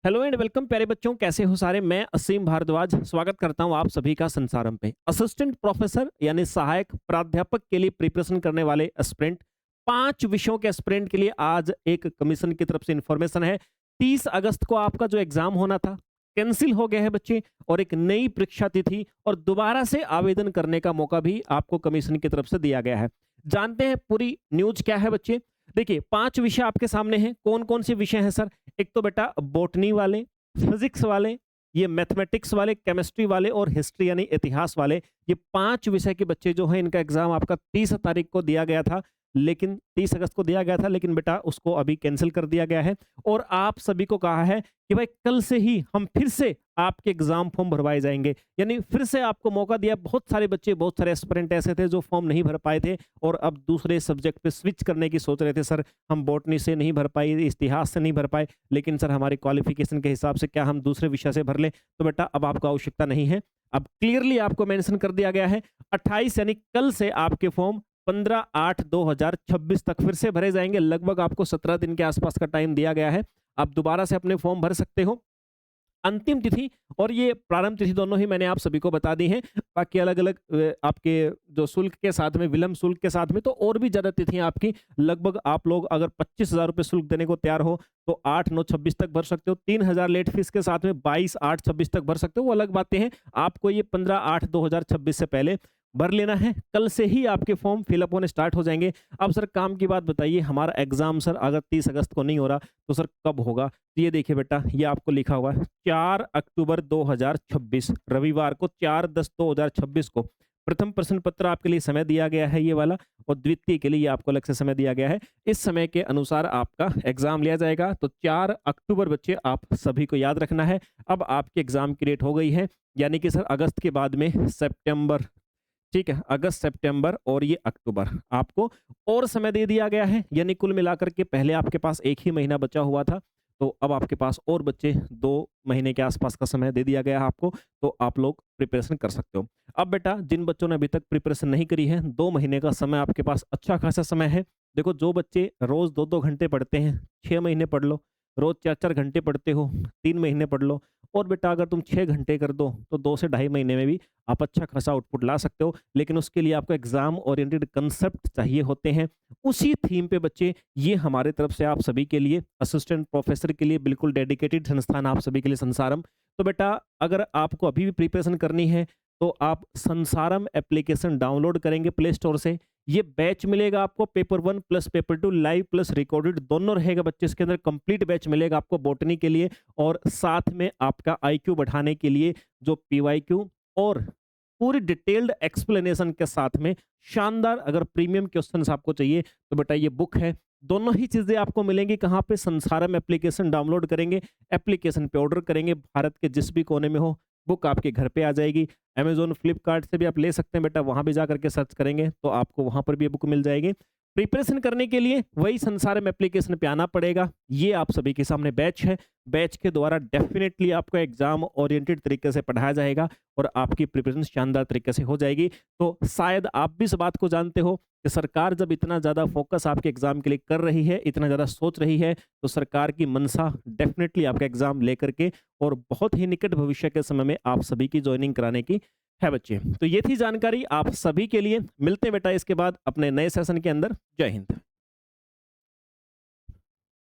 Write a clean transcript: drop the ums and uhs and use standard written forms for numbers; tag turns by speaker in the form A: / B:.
A: Hello and welcome प्यारे बच्चों, कैसे हो सारे। मैं असीम भारद्वाज स्वागत करता हूं आप सभी का संसारम पे। असिस्टेंट प्रोफेसर यानी सहायक प्राध्यापक के लिए प्रिपरेशन करने वाले एस्पिरेंट, 5 विषयों के एस्पिरेंट के लिए आज एक कमीशन की तरफ से इंफॉर्मेशन है। 30 अगस्त को आपका जो एग्जाम होना था कैंसिल हो गया है बच्चे, और एक नई परीक्षा तिथि और दोबारा से आवेदन करने का मौका भी आपको कमीशन की तरफ से दिया गया है। जानते हैं पूरी न्यूज क्या है बच्चे। देखिए, 5 विषय आपके सामने हैं। कौन कौन से विषय हैं सर? एक तो बेटा बॉटनी वाले, फिजिक्स वाले, ये मैथमेटिक्स वाले, केमिस्ट्री वाले और हिस्ट्री यानी इतिहास वाले। ये 5 विषय के बच्चे जो हैं, इनका एग्जाम आपका 30 तारीख को दिया गया था, लेकिन 30 अगस्त को दिया गया था, लेकिन बेटा उसको अभी कैंसिल कर दिया गया है। और आप सभी को कहा है कि भाई कल से ही हम फिर से आपके एग्जाम फॉर्म भरवाए जाएंगे, यानी फिर से आपको मौका दिया। बहुत सारे बच्चे, बहुत सारे एस्पिरेंट ऐसे थे जो फॉर्म नहीं भर पाए थे और अब दूसरे सब्जेक्ट पे स्विच करने की सोच रहे थे। सर हम बॉटनी से नहीं भर पाए, इतिहास से नहीं भर पाए, लेकिन सर हमारी क्वालिफिकेशन के हिसाब से क्या हम दूसरे विषय से भर लें? तो बेटा अब आपको आवश्यकता नहीं है। अब क्लियरली आपको मेंशन कर दिया गया है 28 यानी कल से आपके फॉर्म 15/8/2026 तक फिर से भरे जाएंगे। लगभग आपको 17 दिन के आसपास का टाइम दिया गया है। आप दोबारा से अपने फॉर्म भर सकते हो। अंतिम तिथि और ये प्रारंभ तिथि दोनों ही मैंने आप सभी को बता दी हैं। बाकी अलग-अलग आपके जो शुल्क के साथ में, विलंब शुल्क के साथ में तो और भी ज़्यादा तिथियाँ आपकी। लगभग आप लोग अगर 25,000 रुपए शुल्क देने को तैयार हो तो 8/9/26 तक भर सकते हो। 3,000 लेट फीस के साथ में 22/8/26 तक भर सकते हो। वो अलग बातें हैं। आपको ये 15/8/2026 से पहले भर लेना है। कल से ही आपके फॉर्म फिलअप होने स्टार्ट हो जाएंगे। अब सर काम की बात बताइए, हमारा एग्जाम सर अगर 30 अगस्त को नहीं हो रहा तो सर कब होगा? तो ये देखिए बेटा, ये आपको लिखा हुआ है 4 अक्टूबर 2026 रविवार को 4/10/2026 को प्रथम प्रश्न पत्र आपके लिए समय दिया गया है ये वाला, और द्वितीय के लिए ये आपको अलग से समय दिया गया है। इस समय के अनुसार आपका एग्जाम लिया जाएगा। तो 4 अक्टूबर बच्चे आप सभी को याद रखना है। अब आपकी एग्जाम की डेट हो गई है, यानी कि सर अगस्त के बाद में सितंबर, ठीक है, अगस्त, सितंबर और ये अक्टूबर आपको और समय दे दिया गया है। यानी कुल मिलाकर के पहले आपके पास 1 ही महीना बचा हुआ था, तो अब आपके पास और बच्चे 2 महीने के आसपास का समय दे दिया गया है आपको। तो आप लोग प्रिपरेशन कर सकते हो। अब बेटा जिन बच्चों ने अभी तक प्रिपरेशन नहीं करी है, 2 महीने का समय आपके पास अच्छा खासा समय है। देखो, जो बच्चे रोज 2-2 घंटे पढ़ते हैं, 6 महीने पढ़ लो। रोज 4-4 घंटे पढ़ते हो, 3 महीने पढ़ लो। और बेटा अगर तुम 6 घंटे कर दो तो 2 से ढाई महीने में भी आप अच्छा खासा आउटपुट ला सकते हो। लेकिन उसके लिए आपको एग्जाम ओरिएंटेड कंसेप्ट चाहिए होते हैं। उसी थीम पे बच्चे, ये हमारे तरफ से आप सभी के लिए, असिस्टेंट प्रोफेसर के लिए बिल्कुल डेडिकेटेड संस्थान आप सभी के लिए संसारम। तो बेटा अगर आपको अभी भी प्रिपरेशन करनी है तो आप संसारम एप्लीकेशन डाउनलोड करेंगे प्ले स्टोर से। ये बैच मिलेगा आपको, paper 1 plus paper 2 live plus recorded दोनों रहेगा बच्चे। इसके अंदर कंप्लीट बैच मिलेगा आपको बॉटनी के लिए, और साथ में आपका आईक्यू बढ़ाने के लिए जो पीवाईक्यू और पूरी डिटेल्ड एक्सप्लेनेशन के साथ में शानदार अगर प्रीमियम क्वेश्चंस आपको चाहिए तो बेटा ये बुक है। दोनों ही चीजें आपको मिलेंगी कहाँ पे? संसारम एप्लीकेशन डाउनलोड करेंगे, एप्लीकेशन पे ऑर्डर करेंगे, भारत के जिस भी कोने में हो बुक आपके घर पे आ जाएगी। अमेज़न, फ्लिपकार्ट से भी आप ले सकते हैं बेटा, वहाँ भी जा करके सर्च करेंगे तो आपको वहाँ पर भी बुक मिल जाएगी। प्रिपरेशन करने के लिए वही संसारम एप्लीकेशन पे आना पड़ेगा। ये आप सभी के सामने बैच है। बैच के द्वारा डेफिनेटली आपको एग्जाम ओरिएंटेड तरीके से पढ़ाया जाएगा और आपकी प्रिपरेशन शानदार तरीके से हो जाएगी। तो शायद आप भी इस बात को जानते हो कि सरकार जब इतना ज़्यादा फोकस आपके एग्जाम के लिए कर रही है, इतना ज़्यादा सोच रही है, तो सरकार की मंशा डेफिनेटली आपका एग्जाम लेकर के और बहुत ही निकट भविष्य के समय में आप सभी की ज्वाइनिंग कराने की है बच्चे। तो ये थी जानकारी आप सभी के लिए। मिलते हैं बेटा इसके बाद अपने नए सेशन के अंदर। जय हिंद।